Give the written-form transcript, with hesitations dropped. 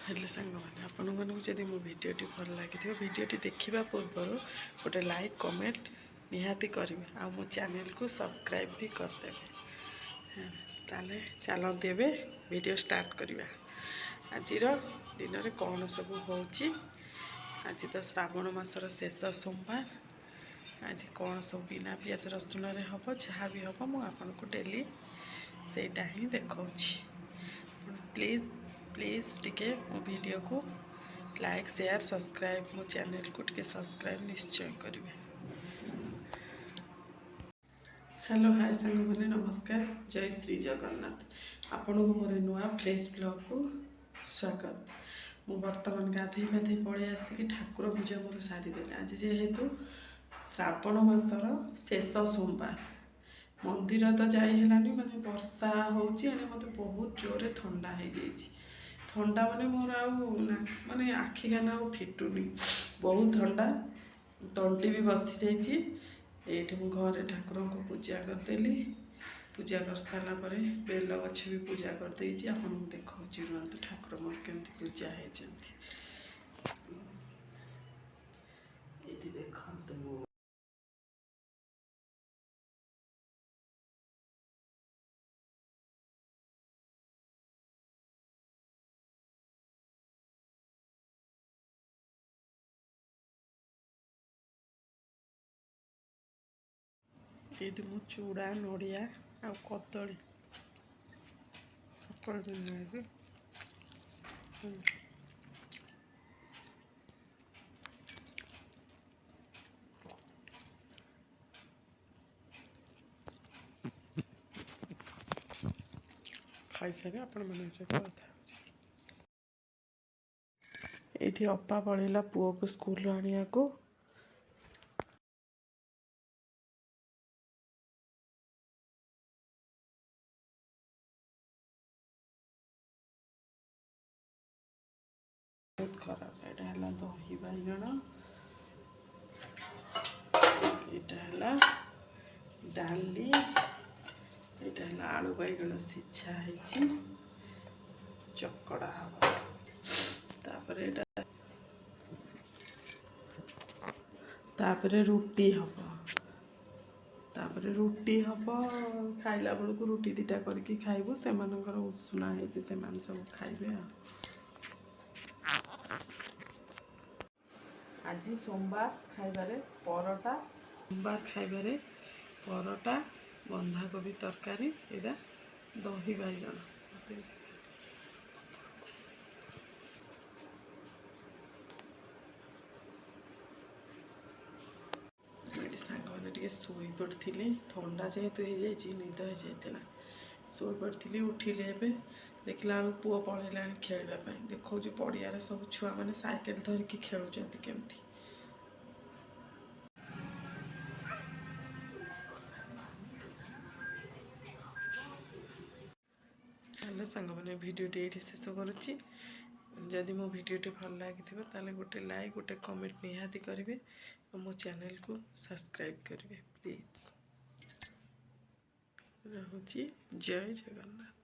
हेले सांग मैंने आपण मानक जदि मो भिडटी भल लगी भिडटी देखा पूर्व गोटे लाइक कमेंट निहाती करेंगे आ मो चैनल को सब्सक्राइब भी करदेवे ताले चलते एवं वीडियो स्टार्ट करवा आज दिन में कौन सब हो आज तो श्रावण मासर शेष सोमवार आज कौन सब बिना पियाज रसुण हम जहाँ भी हम मुझे डेली सेटा ही देखा प्लीज़ प्लीज़ टिके मो वीडियो को लाइक शेयर सब्सक्राइब मो चैनल को टिके सब्सक्राइब निश्चय करेंगे। हेलो हाय सांग मैंने नमस्कार जय श्री जगन्नाथ आपण को मोर नुआ फ्रेश ब्लॉग को स्वागत। मु बर्तमान गाधे पाधे पड़े आसिक ठाकुर पूजा मोर सारीदेली आज जेहेतु श्रावण मासर शेष सोमवार मंदिर तो जाई माने वर्षा होची मत बहुत जोरे ठंडा हो जाइए ठंडा माने मोर माने आखि गाना फिटुनी बहुत ठंडा तंटी भी बसी जाइए ये घरे ठाकुर को पूजा करदेली पूजा कर सारा पर बेल गछ भी पूजा करदे आप देखा रुहतु ठाकुर मोर केमती पूजा होती देखु ये मो चूड़ा नड़िया आ कदली सकाल दिन खाई सारे आपण मन कथा ये अपा पड़ेगा पुओ को स्कूल आनिया को बहुत खराब यहाँ दही बैगण यहाँ डाली यहाँ आलू बैगण सिझा है चकड़ा तापर रुटी हम रुटी हम खाइला बेलू रुटी दीटा करके खाइबू से उसुना है सब खाइबे आज सोमवार खाइबारे परोटा सोमवार खाइबारे परोटा बंधाकोबी तरकारी एटा दही बैगण शोई पड़ी थंडा जेहेतु हो जाए निद हो जाता शोई पड़ी उठिले देखला पुओ पलैला खेलवाई देखो पड़ियार सब छुआ मैंने साइकेल धरिकी खेलुंट केमती सांग मैंने भिडटी ये शेष करुच्ची जदि मो भिडटी भल लगी गोटे लाइक गोटे कमेंट निहाती करेंगे और मो चैनल को सब्सक्राइब करेंगे प्लीज। रहुची जय जगन्नाथ।